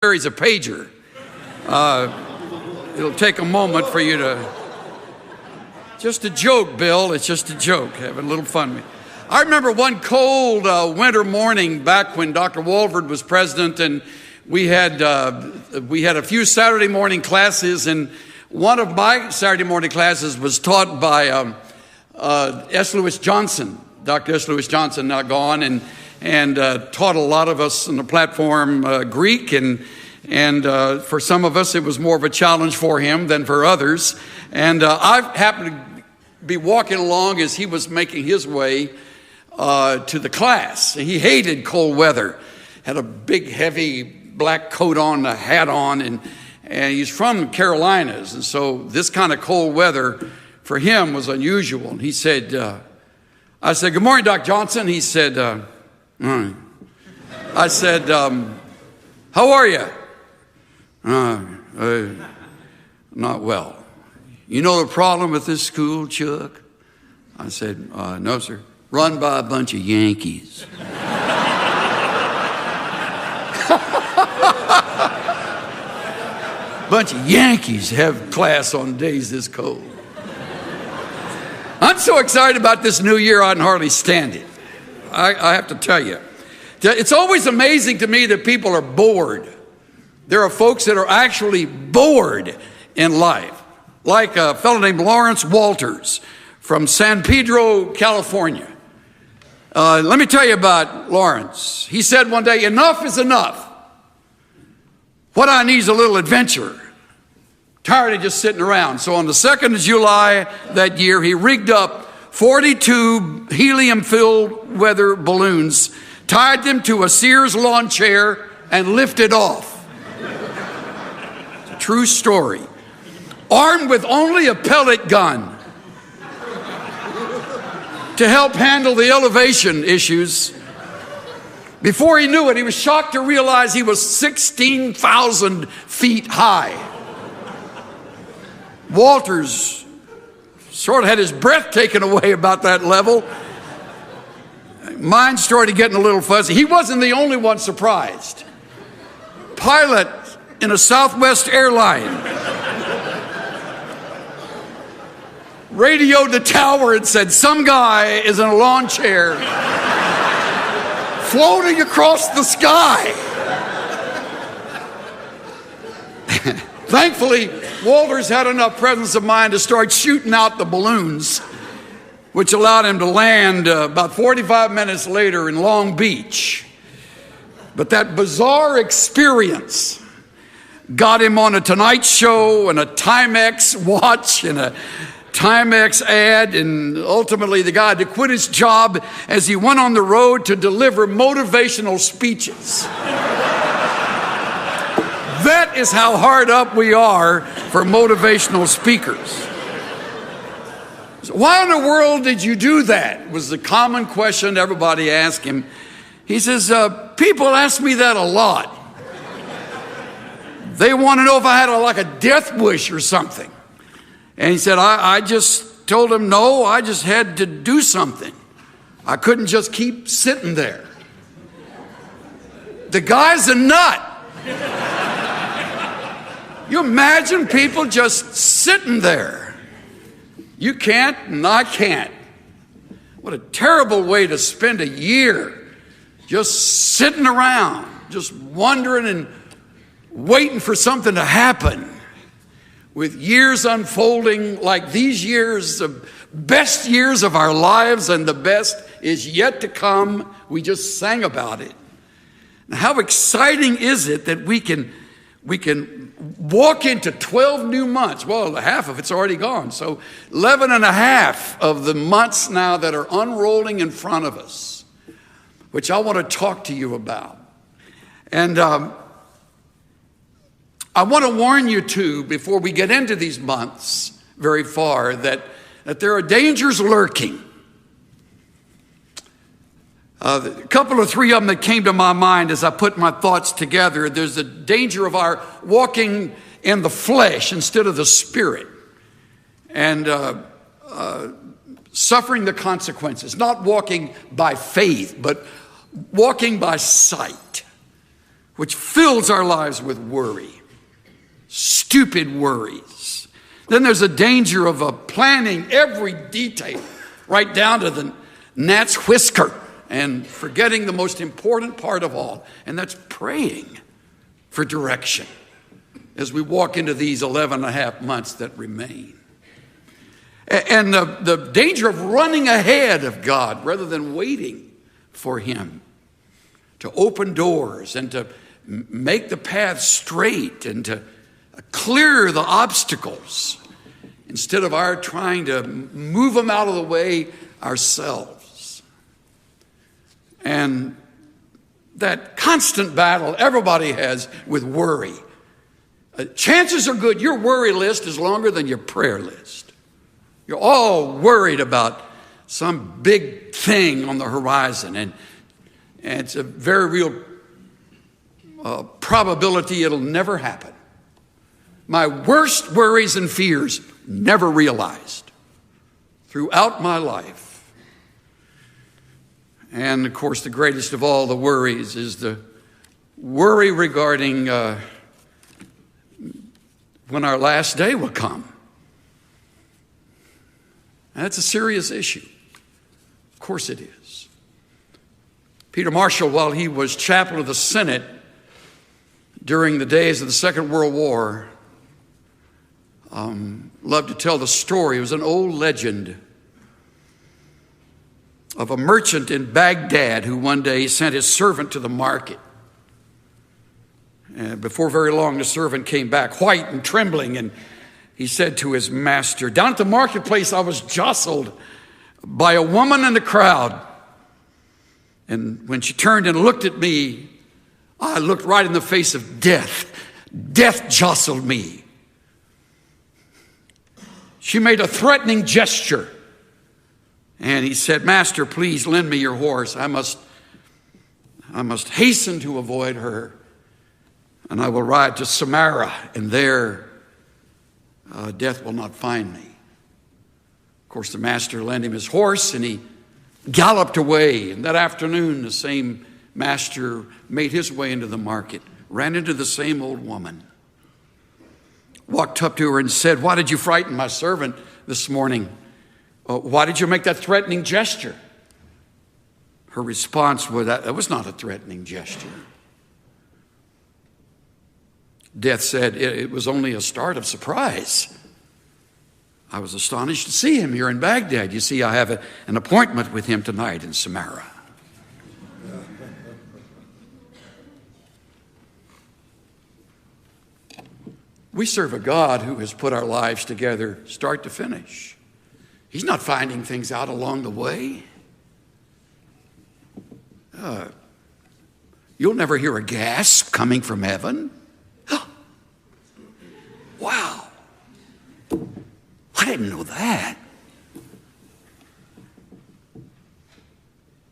carries a pager. It'll take a moment for you to... Just a joke, Bill. It's just a joke. Having a little fun with me. I remember one cold winter morning back when Dr. Walford was president, and we had a few Saturday morning classes, and one of my Saturday morning classes was taught by S. Lewis Johnson, Dr. S. Lewis Johnson, now gone, and taught a lot of us on the platform Greek, and for some of us it was more of a challenge for him than for others. And I happened to be walking along as he was making his way to the class. He hated cold weather, had a big heavy black coat on, a hat on, and he's from Carolinas, and so this kind of cold weather for him was unusual. And he said, I said, "Good morning, Dr. Johnson." He said, I said, "How are you?" "Not well." "You know the problem with this school, Chuck?" I said, "No, sir." "Run by a bunch of Yankees." Bunch of Yankees have class on days this cold. I'm so excited about this new year, I can hardly stand it. I have to tell you. It's always amazing to me that people are bored. There are folks that are actually bored in life. Like a fellow named Lawrence Walters from San Pedro, California. Let me tell you about Lawrence. He said one day, "Enough is enough. What I need is a little adventure. Tired of just sitting around." So on the 2nd of July that year, he rigged up 42 helium-filled weather balloons, tied them to a Sears lawn chair, and lifted off. It's a true story. Armed with only a pellet gun to help handle the elevation issues. Before he knew it, he was shocked to realize he was 16,000 feet high. Walters sort of had his breath taken away about that level. Mine started getting a little fuzzy. He wasn't the only one surprised. Pilot in a Southwest airline radioed the tower and said, "Some guy is in a lawn chair floating across the sky." Thankfully, Walters had enough presence of mind to start shooting out the balloons, which allowed him to land about 45 minutes later in Long Beach. But that bizarre experience got him on a Tonight Show and a Timex watch and a Timex ad, and ultimately the guy had to quit his job as he went on the road to deliver motivational speeches. That is how hard up we are for motivational speakers. So why in the world did you do that? Was the common question everybody asked him. He says, "People ask me that a lot. They want to know if I had a death wish or something." And he said, I just told them, no, I just had to do something. I couldn't just keep sitting there. The guy's a nut. You imagine people just sitting there. You can't, and I can't. What a terrible way to spend a year, just sitting around, just wondering and waiting for something to happen. With years unfolding like these years, the best years of our lives, and the best is yet to come. We just sang about it. Now, how exciting is it that we can walk into 12 new months. Well, half of it's already gone. So 11 and a half of the months now that are unrolling in front of us, which I want to talk to you about. And I want to warn you too, before we get into these months very far, that there are dangers lurking. A couple or three of them that came to my mind as I put my thoughts together. There's the danger of our walking in the flesh instead of the spirit, and suffering the consequences, not walking by faith, but walking by sight. which fills our lives with worry, stupid worries. Then there's a danger of planning every detail, right down to the gnat's whisker, and forgetting the most important part of all, and that's praying for direction as we walk into these 11 and a half months that remain. And the danger of running ahead of God rather than waiting for Him to open doors and to make the path straight and to clear the obstacles instead of our trying to move them out of the way ourselves. And that constant battle everybody has with worry. Chances are good your worry list is longer than your prayer list. You're all worried about some big thing on the horizon, and it's a very real probability it'll never happen. My worst worries and fears never realized throughout my life. And of course, the greatest of all the worries is the worry regarding when our last day will come. That's a serious issue. Of course it is. Peter Marshall, while he was chaplain of the Senate during the days of the Second World War, loved to tell the story. It was an old legend of a merchant in Baghdad who one day sent his servant to the market. And before very long, the servant came back, white and trembling, and he said to his master, "Down at the marketplace, I was jostled by a woman in the crowd. And when she turned and looked at me, I looked right in the face of death. Death jostled me. She made a threatening gesture. And he said, 'Master, please lend me your horse. I must hasten to avoid her. And I will ride to Samaria, and there death will not find me.' Of course, the master lent him his horse, and he galloped away. And that afternoon, the same master made his way into the market, ran into the same old woman, walked up to her and said, 'Why did you frighten my servant this morning? Why did you make that threatening gesture?' Her response was, 'That was not a threatening gesture.' Death said, 'It was only a start of surprise. I was astonished to see him here in Baghdad. You see, I have an appointment with him tonight in Samaria.'" We serve a God who has put our lives together start to finish. He's not finding things out along the way. You'll never hear a gasp coming from heaven. Wow. I didn't know that.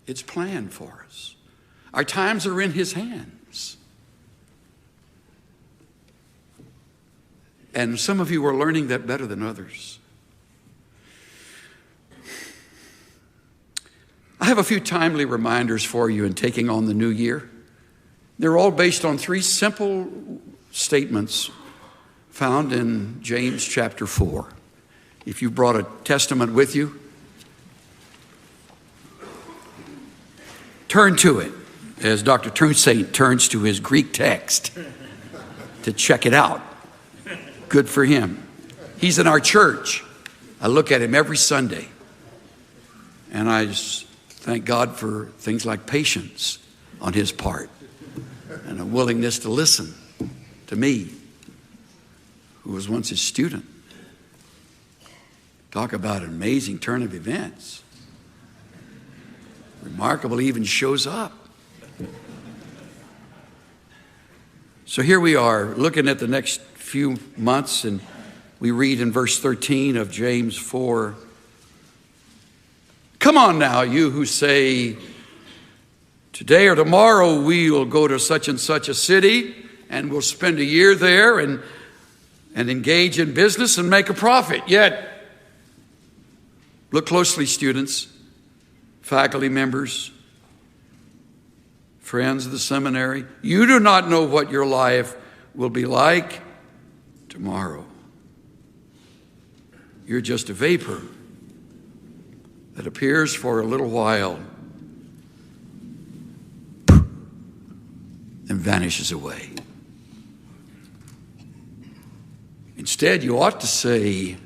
It's planned for us. Our times are in His hands. And some of you are learning that better than others. I have a few timely reminders for you in taking on the new year. They're all based on 3 simple statements found in James chapter 4. If you brought a testament with you, turn to it as Dr. Toussaint turns to his Greek text to check it out. Good for him. He's in our church. I look at him every Sunday, and I just thank God for things like patience on his part and a willingness to listen to me, who was once his student. Talk about an amazing turn of events. Remarkable, he even shows up. So here we are looking at the next few months, and we read in verse 13 of James 4, "Come on now, you who say, today or tomorrow we will go to such and such a city and we'll spend a year there and engage in business and make a profit. Yet, look closely, students, faculty members, friends of the seminary, you do not know what your life will be like tomorrow. You're just a vapor that appears for a little while and vanishes away. Instead, you ought to say,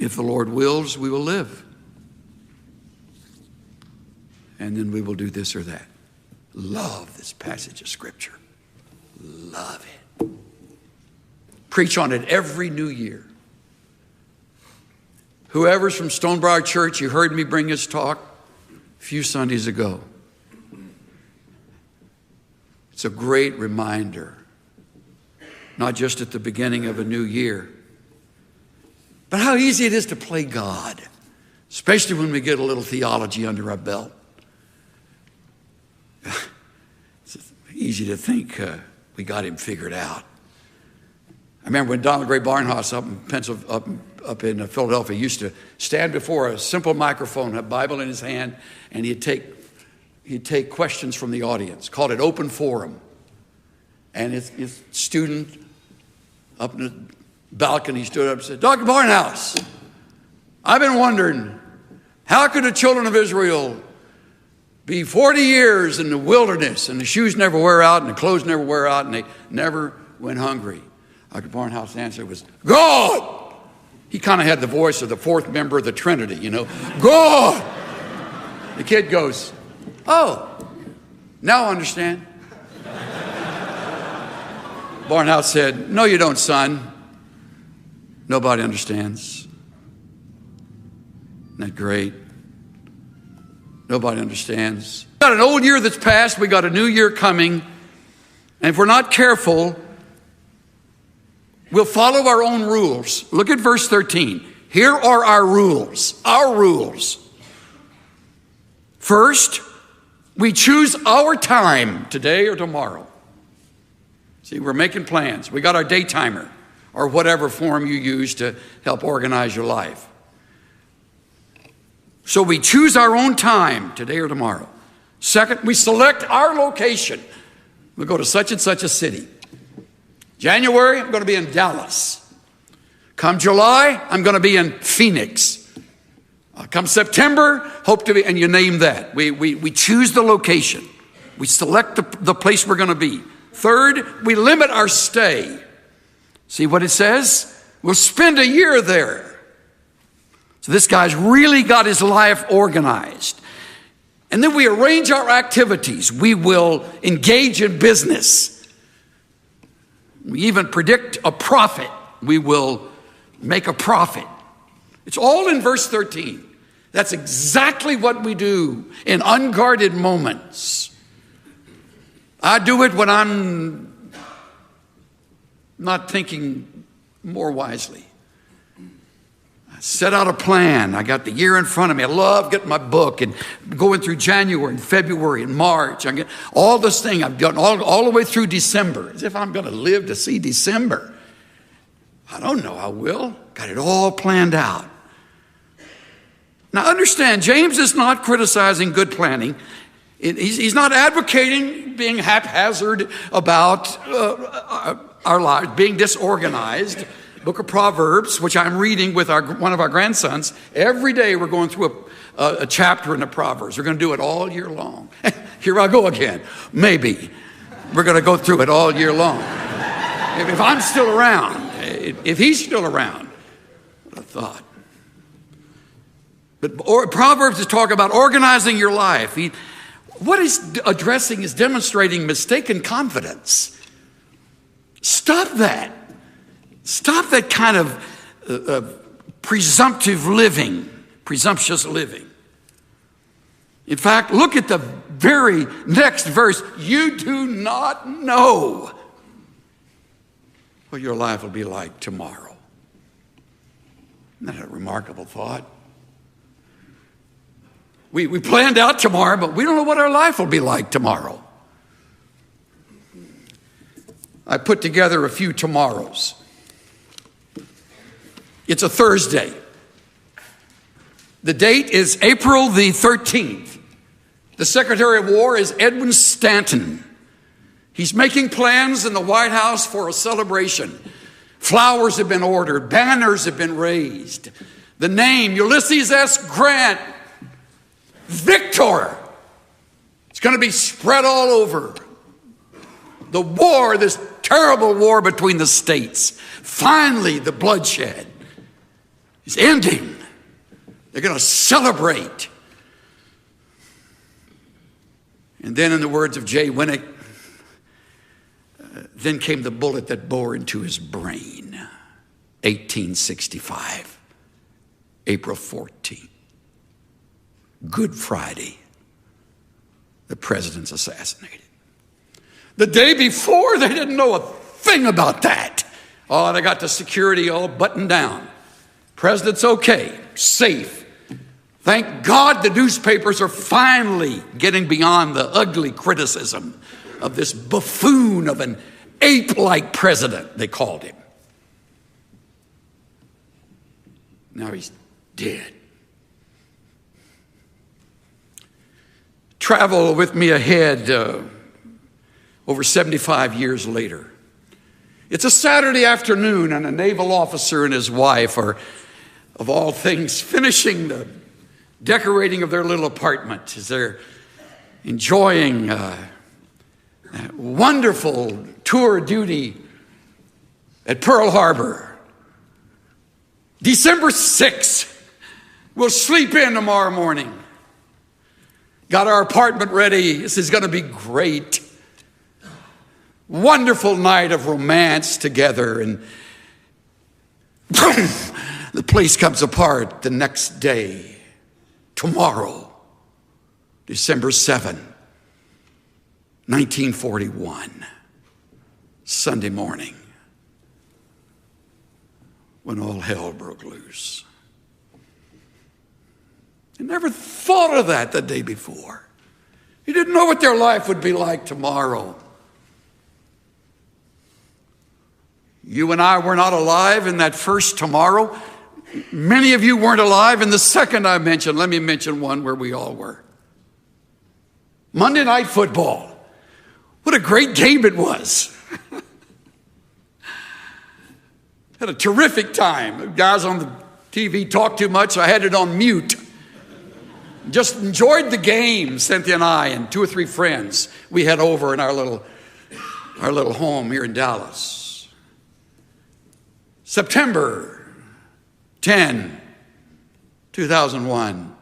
if the Lord wills, we will live. And then we will do this or that. Love this passage of Scripture. Love it. Preach on it every New Year. Whoever's from Stonebriar Church, you heard me bring this talk a few Sundays ago. It's a great reminder, not just at the beginning of a new year, but how easy it is to play God, especially when we get a little theology under our belt. It's easy to think we got him figured out. I remember when Donald Gray Barnhouse up in Philadelphia used to stand before a simple microphone, a Bible in his hand, and he'd take questions from the audience, called it open forum. And his student up in the balcony stood up and said, Dr. Barnhouse, I've been wondering, how could the children of Israel be 40 years in the wilderness and the shoes never wear out and the clothes never wear out and they never went hungry? Dr. Barnhouse's answer was, God! He kind of had the voice of the fourth member of the Trinity, you know. God! The kid goes, oh, now I understand. Barnhouse said, no, you don't, son. Nobody understands. Isn't that great? Nobody understands. We got an old year that's passed. We got a new year coming. And if we're not careful, we'll follow our own rules. Look at verse 13. Here are our rules. Our rules. First, we choose our time, today or tomorrow. See, we're making plans. We got our day timer, or whatever form you use to help organize your life. So we choose our own time, today or tomorrow. Second, we select our location. We go to such and such a city. January, I'm going to be in Dallas. Come July, I'm going to be in Phoenix. Come September, hope to be, and you name that. We choose the location. We select the place we're going to be. Third, we limit our stay. See what it says? We'll spend a year there. So this guy's really got his life organized. And then we arrange our activities. We will engage in business. We even predict a profit. We will make a profit. It's all in verse 13. That's exactly what we do in unguarded moments. I do it when I'm not thinking more wisely. I set out a plan. I got the year in front of me. I love getting my book and going through January and February and March. I get all this thing I've done all the way through December, as if I'm going to live to see December. I don't know I will. Got it all planned out. Now understand, James is not criticizing good planning. He's not advocating being haphazard about our lives, being disorganized. Book of Proverbs, which I'm reading with one of our grandsons. Every day we're going through a chapter in the Proverbs. We're going to do it all year long. Here I go again. Maybe. We're going to go through it all year long. If I'm still around, if he's still around, what a thought. But Proverbs is talking about organizing your life. What he's addressing is demonstrating mistaken confidence. Stop that. Stop that kind of presumptuous living. In fact, look at the very next verse. You do not know what your life will be like tomorrow. Isn't that a remarkable thought? We planned out tomorrow, but we don't know what our life will be like tomorrow. I put together a few tomorrows. It's a Thursday. The date is April the 13th. The Secretary of War is Edwin Stanton. He's making plans in the White House for a celebration. Flowers have been ordered. Banners have been raised. The name, Ulysses S. Grant, Victor, it's going to be spread all over. The war, this terrible war between the states, finally the bloodshed is ending. They're going to celebrate. And then in the words of Jay Winnick, then came the bullet that bore into his brain. 1865, April 14th, Good Friday, the president's assassinated. The day before, they didn't know a thing about that. Oh, they got the security all buttoned down. President's okay, safe. Thank God the newspapers are finally getting beyond the ugly criticism of this buffoon of an ape-like president, they called him. Now he's dead. Travel with me ahead over 75 years later. It's a Saturday afternoon, and a naval officer and his wife are, of all things, finishing the decorating of their little apartment as they're enjoying wonderful tour duty at Pearl Harbor. December 6th, we'll sleep in tomorrow morning. Got our apartment ready. This is going to be great. Wonderful night of romance together, and the place comes apart the next day, tomorrow, December 7, 1941, Sunday morning, when all hell broke loose. They never thought of that the day before. You didn't know what their life would be like tomorrow. You and I were not alive in that first tomorrow. Many of you weren't alive in the second I mentioned. Let me mention one where we all were. Monday Night Football. What a great game it was. Had a terrific time. The guys on the TV talked too much, so I had it on mute. Just enjoyed the game, Cynthia and I and 2 or 3 friends. We had over in our little home here in Dallas. September 10, 2001.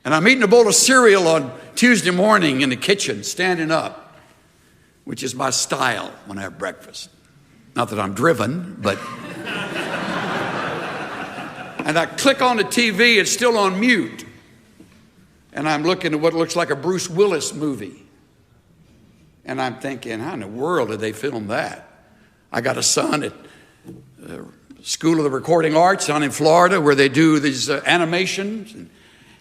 And I'm eating a bowl of cereal on Tuesday morning in the kitchen, standing up, which is my style when I have breakfast. Not that I'm driven, but... And I click on the TV, it's still on mute. And I'm looking at what looks like a Bruce Willis movie. And I'm thinking, how in the world did they film that? I got a son at School of the Recording Arts down in Florida where they do these animations.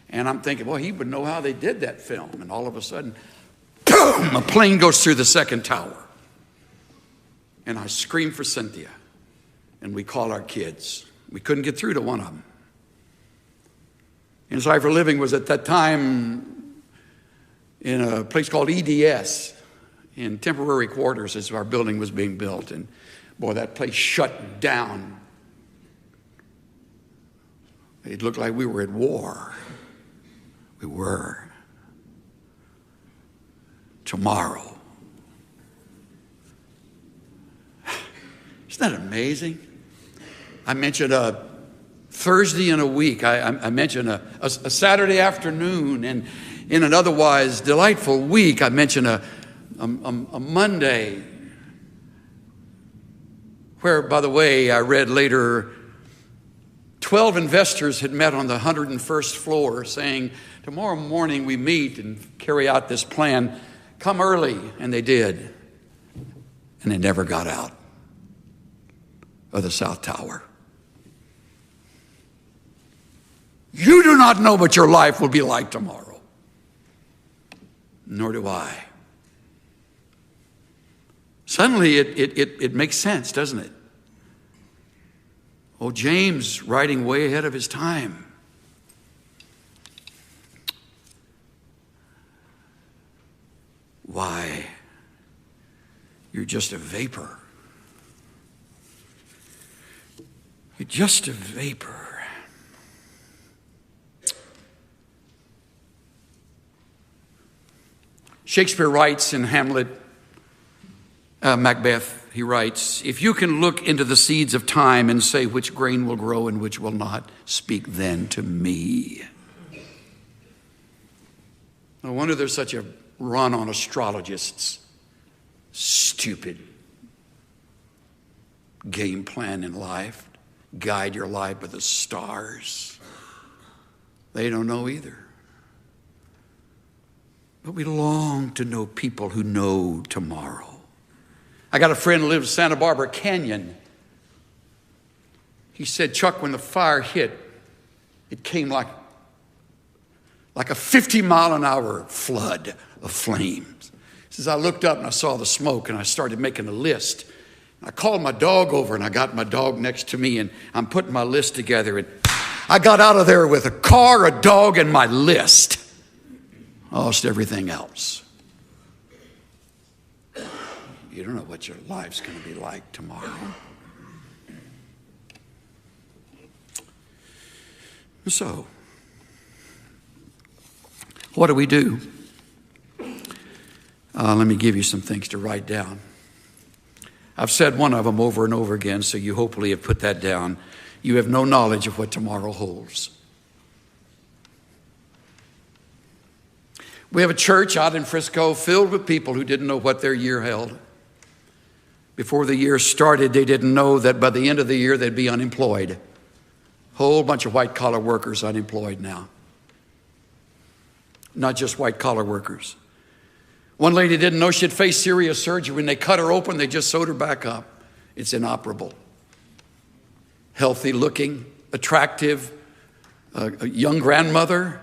And I'm thinking, well, he would know how they did that film. And all of a sudden, boom, a plane goes through the second tower. And I scream for Cynthia. And we call our kids. We couldn't get through to one of them. Inside for Living was at that time in a place called EDS, in temporary quarters as our building was being built. And boy, that place shut down. It looked like we were at war. We were. Tomorrow. Isn't that amazing? I mentioned a Thursday in a week. I mentioned a Saturday afternoon, and in an otherwise delightful week, I mentioned a Monday, where, by the way, I read later, 12 investors had met on the 101st floor saying, tomorrow morning we meet and carry out this plan. Come early, and they did. And they never got out of the South Tower. You do not know what your life will be like tomorrow. Nor do I. Suddenly it makes sense, doesn't it? Oh, James, writing way ahead of his time. why, you're just a vapor. You're just a vapor. Shakespeare writes in Hamlet, Macbeth, he writes, if you can look into the seeds of time and say which grain will grow and which will not, speak then to me. No wonder there's such a run on astrologists. Stupid game plan in life. Guide your life by the stars. They don't know either. But we long to know people who know tomorrow. I got a friend who lives in Santa Barbara Canyon. He said, Chuck, when the fire hit, it came like a 50-mile-an-hour flood of flames. He says, I looked up and I saw the smoke and I started making a list. I called my dog over and I got my dog next to me and I'm putting my list together. And I got out of there with a car, a dog, and my list. Lost everything else. You don't know what your life's going to be like tomorrow. So, what do we do? Let me give you some things to write down. I've said one of them over and over again, so you hopefully have put that down. You have no knowledge of what tomorrow holds. We have a church out in Frisco filled with people who didn't know what their year held. Before the year started, they didn't know that by the end of the year they'd be unemployed. Whole bunch of white-collar workers unemployed now. Not just white-collar workers. One lady didn't know she'd face serious surgery. When they cut her open, they just sewed her back up. It's inoperable. Healthy looking, attractive, a young grandmother.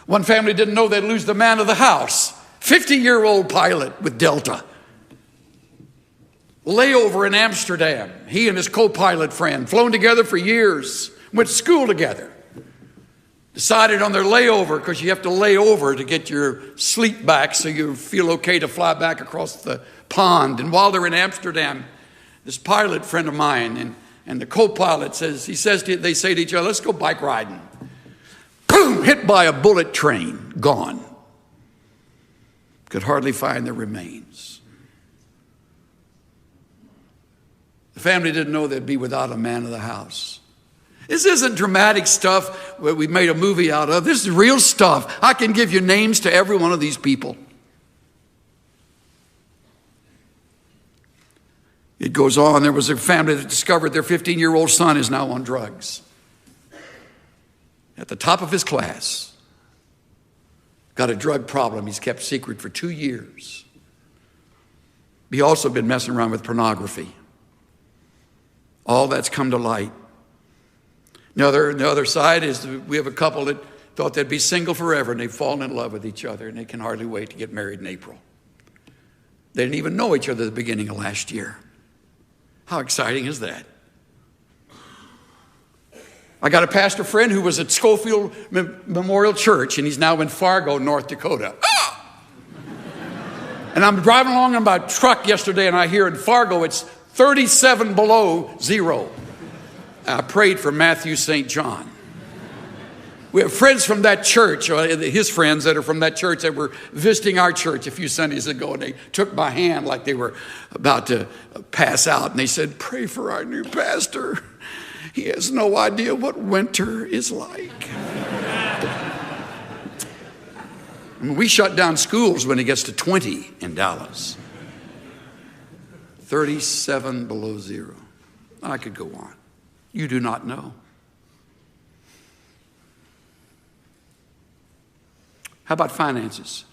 One family didn't know they'd lose the man of the house. 50-year-old pilot with Delta. Layover in Amsterdam. He and his co-pilot friend, flown together for years, went to school together. Decided on their layover, because you have to lay over to get your sleep back so you feel okay to fly back across the pond. And while they're in Amsterdam, this pilot friend of mine and the co-pilot they say to each other, let's go bike riding. Boom, hit by a bullet train, gone. Could hardly find their remains. The family didn't know they'd be without a man of the house. This isn't dramatic stuff where we made a movie out of. This is real stuff. I can give you names to every one of these people. It goes on. There was a family that discovered their 15-year-old son is now on drugs. At the top of his class. Got a drug problem he's kept secret for 2 years. He also been messing around with pornography. All that's come to light. The other side is we have a couple that thought they'd be single forever, and they've fallen in love with each other, and they can hardly wait to get married in April. They didn't even know each other at the beginning of last year. How exciting is that? I got a pastor friend who was at Schofield Memorial Church, and he's now in Fargo, North Dakota. Ah! And I'm driving along in my truck yesterday, and I hear in Fargo it's 37 below zero. I prayed for Matthew St. John. We have friends from that church, his friends that are from that church that were visiting our church a few Sundays ago, and they took my hand like they were about to pass out, and they said, pray for our new pastor. He has no idea what winter is like. I mean, we shut down schools when it gets to 20 in Dallas. 37 below zero. I could go on. You do not know. How about finances?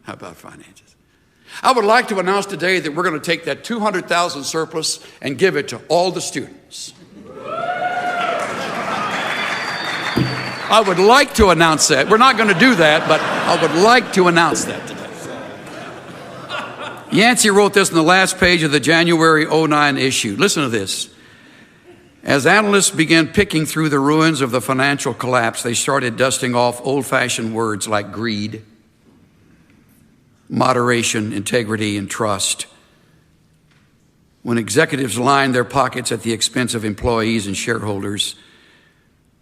How about finances? I would like to announce today that we're going to take that $200,000 surplus and give it to all the students. I would like to announce that. We're not going to do that, but I would like to announce that today. Yancey wrote this in the last page of the January 09 issue. Listen to this. As analysts began picking through the ruins of the financial collapse, they started dusting off old-fashioned words like greed, moderation, integrity, and trust. When executives line their pockets at the expense of employees and shareholders,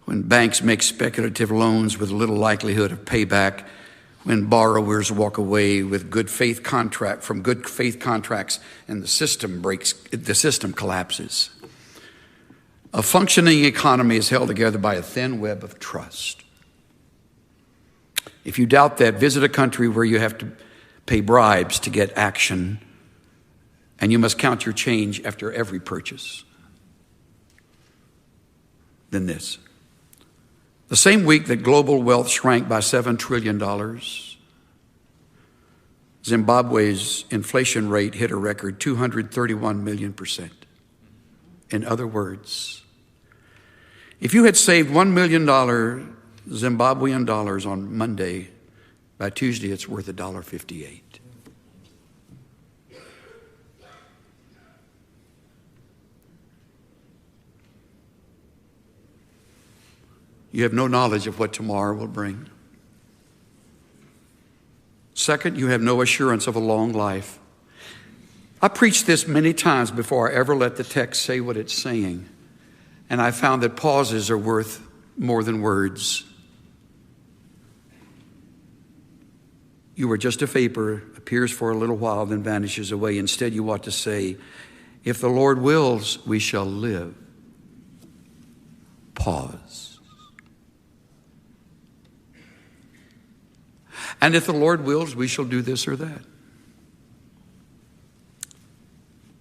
when banks make speculative loans with little likelihood of payback, when borrowers walk away with good faith contracts and the system collapses. A functioning economy is held together by a thin web of trust. If you doubt that, visit a country where you have to pay bribes to get action, and you must count your change after every purchase. Then this. The same week that global wealth shrank by $7 trillion, Zimbabwe's inflation rate hit a record 231 million%. In other words, if you had saved $1 million Zimbabwean dollars on Monday, by Tuesday it's worth $1.58. You have no knowledge of what tomorrow will bring. Second, you have no assurance of a long life. I preached this many times before I ever let the text say what it's saying. And I found that pauses are worth more than words. You are just a vapor, appears for a little while, then vanishes away. Instead, you ought to say, if the Lord wills, we shall live. Pause. And if the Lord wills, we shall do this or that.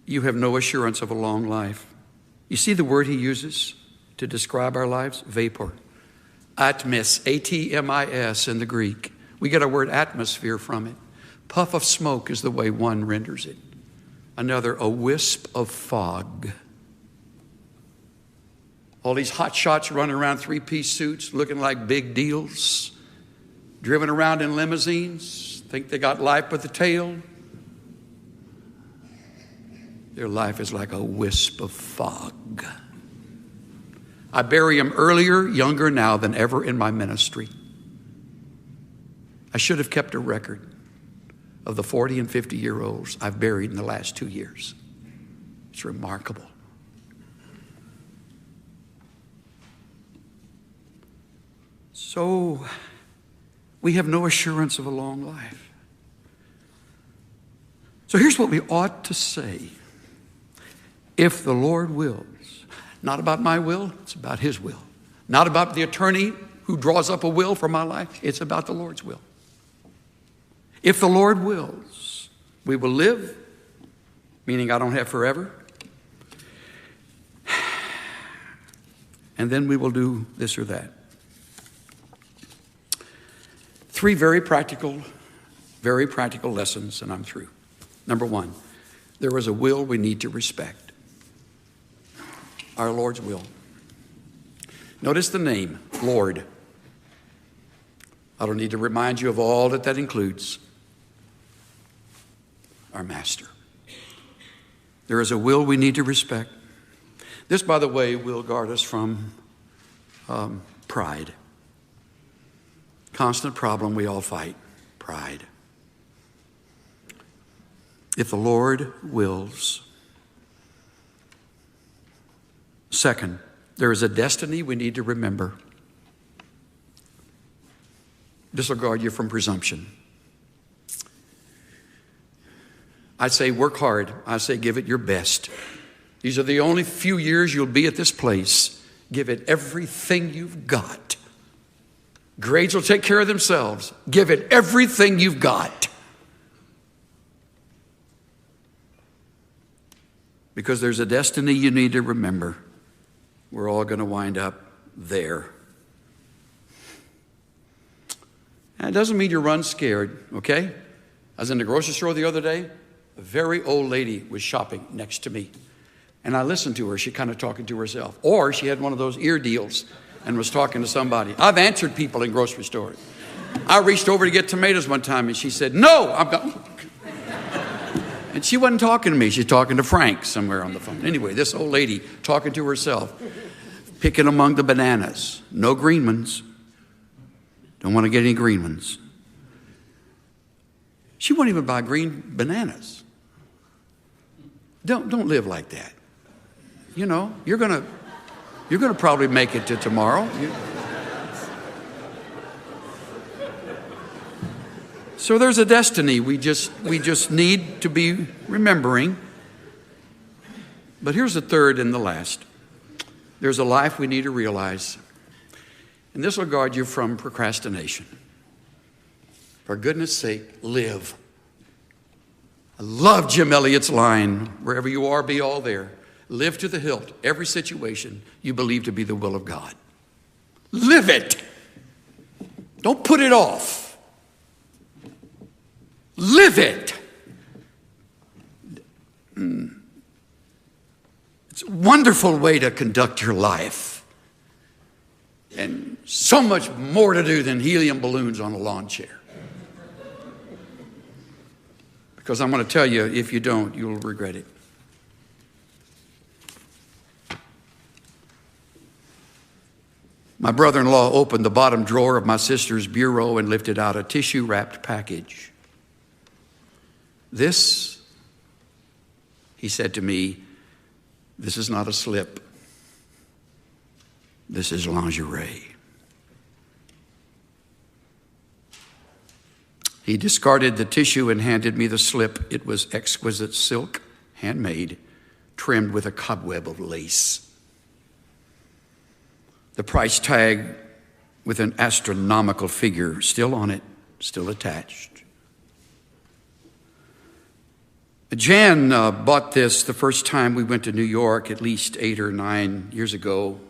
You have no assurance of a long life. You see the word he uses to describe our lives? Vapor. Atmis, A-T-M-I-S in the Greek. We get our word atmosphere from it. Puff of smoke is the way one renders it. Another, a wisp of fog. All these hot shots running around three-piece suits looking like big deals. Driven around in limousines, think they got life by the tail. Their life is like a wisp of fog. I bury them earlier, younger now than ever in my ministry. I should have kept a record of the 40 and 50-year-olds I've buried in the last 2 years. It's remarkable. So, we have no assurance of a long life. So here's what we ought to say. If the Lord wills, not about my will, it's about his will. Not about the attorney who draws up a will for my life, it's about the Lord's will. If the Lord wills, we will live, meaning I don't have forever. And then we will do this or that. 3 very practical lessons, and I'm through. Number 1, there is a will we need to respect. Our Lord's will. Notice the name, Lord. I don't need to remind you of all that includes. Our Master. There is a will we need to respect. This, by the way, will guard us from pride. Constant problem we all fight, pride. If the Lord wills. Second, there is a destiny we need to remember. This will guard you from presumption. I say work hard. I say give it your best. These are the only few years you'll be at this place. Give it everything you've got. Grades will take care of themselves. Give it everything you've got. Because there's a destiny you need to remember. We're all going to wind up there. And it doesn't mean you run scared, okay? I was in the grocery store the other day. A very old lady was shopping next to me. And I listened to her. She kind of talking to herself. Or she had one of those ear deals and was talking to somebody. I've answered people in grocery stores. I reached over to get tomatoes one time and she said, no, I'm going. And she wasn't talking to me. She's talking to Frank somewhere on the phone. Anyway, this old lady talking to herself, picking among the bananas. No green ones. Don't want to get any green ones. She won't even buy green bananas. Don't live like that. You know, you're gonna probably make it to tomorrow. So there's a destiny we just need to be remembering. But here's the third and the last. There's a life we need to realize. And this will guard you from procrastination. For goodness sake, live. I love Jim Elliot's line, wherever you are, be all there. Live to the hilt, every situation you believe to be the will of God. Live it. Don't put it off. Live it. It's a wonderful way to conduct your life. And so much more to do than helium balloons on a lawn chair. Because I'm going to tell you, if you don't, you'll regret it. My brother-in-law opened the bottom drawer of my sister's bureau and lifted out a tissue-wrapped package. This, he said to me, this is not a slip. This is lingerie. He discarded the tissue and handed me the slip. It was exquisite silk, handmade, trimmed with a cobweb of lace. The price tag with an astronomical figure still on it, still attached. Jan bought this the first time we went to New York, at least 8 or 9 years ago,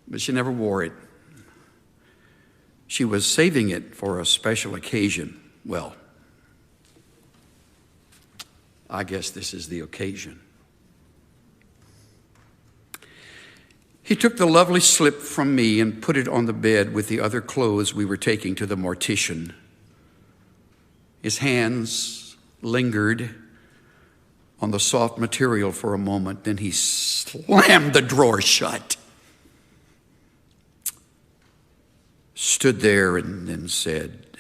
but she never wore it. She was saving it for a special occasion. Well, I guess this is the occasion. He took the lovely slip from me and put it on the bed with the other clothes we were taking to the mortician. His hands lingered on the soft material for a moment, then he slammed the drawer shut. Stood there and then said,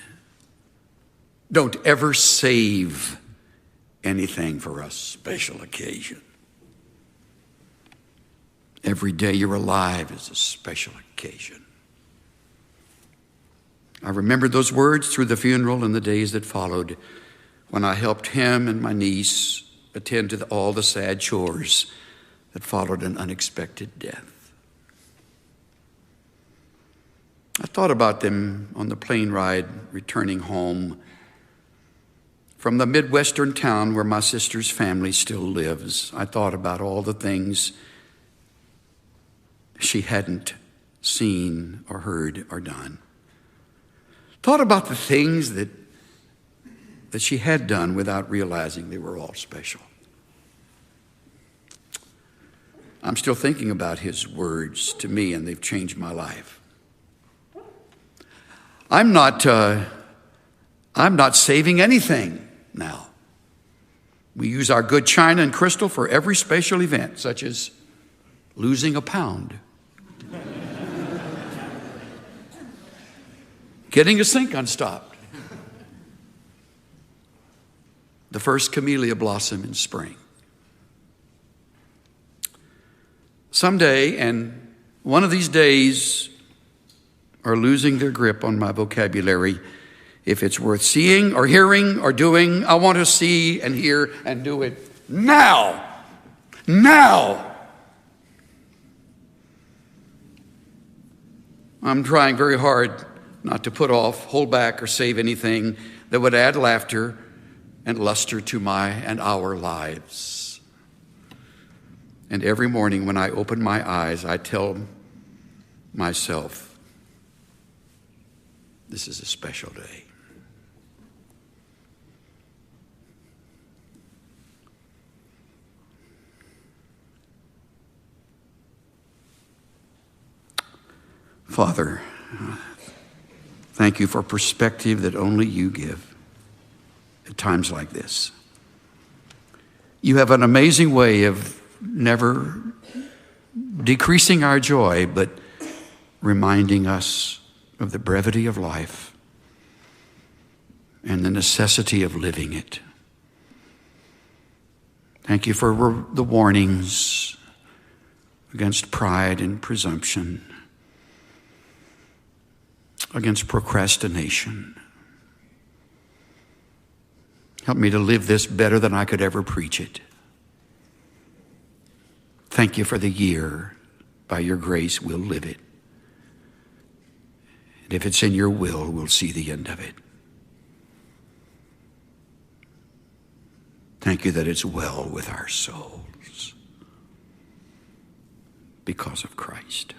"Don't ever save anything for a special occasion. Every day you're alive is a special occasion." I remembered those words through the funeral and the days that followed, when I helped him and my niece attend to all the sad chores that followed an unexpected death. I thought about them on the plane ride returning home from the Midwestern town where my sister's family still lives. I thought about all the things she hadn't seen or heard or done. Thought about the things that she had done without realizing they were all special. I'm still thinking about his words to me, and they've changed my life. I'm not saving anything now. We use our good china and crystal for every special event, such as losing a pound, getting a sink unstopped, the first camellia blossom in spring. Someday, and one of these days are losing their grip on my vocabulary. If it's worth seeing or hearing or doing, I want to see and hear and do it now. Now. I'm trying very hard not to put off, hold back, or save anything that would add laughter and luster to my and our lives. And every morning when I open my eyes, I tell myself, this is a special day. Father, thank you for perspective that only you give at times like this. You have an amazing way of never decreasing our joy, but reminding us of the brevity of life and the necessity of living it. Thank you for the warnings against pride and presumption, against procrastination. Help me to live this better than I could ever preach it. Thank you for the year. By your grace, we'll live it. And if it's in your will, we'll see the end of it. Thank you that it's well with our souls because of Christ.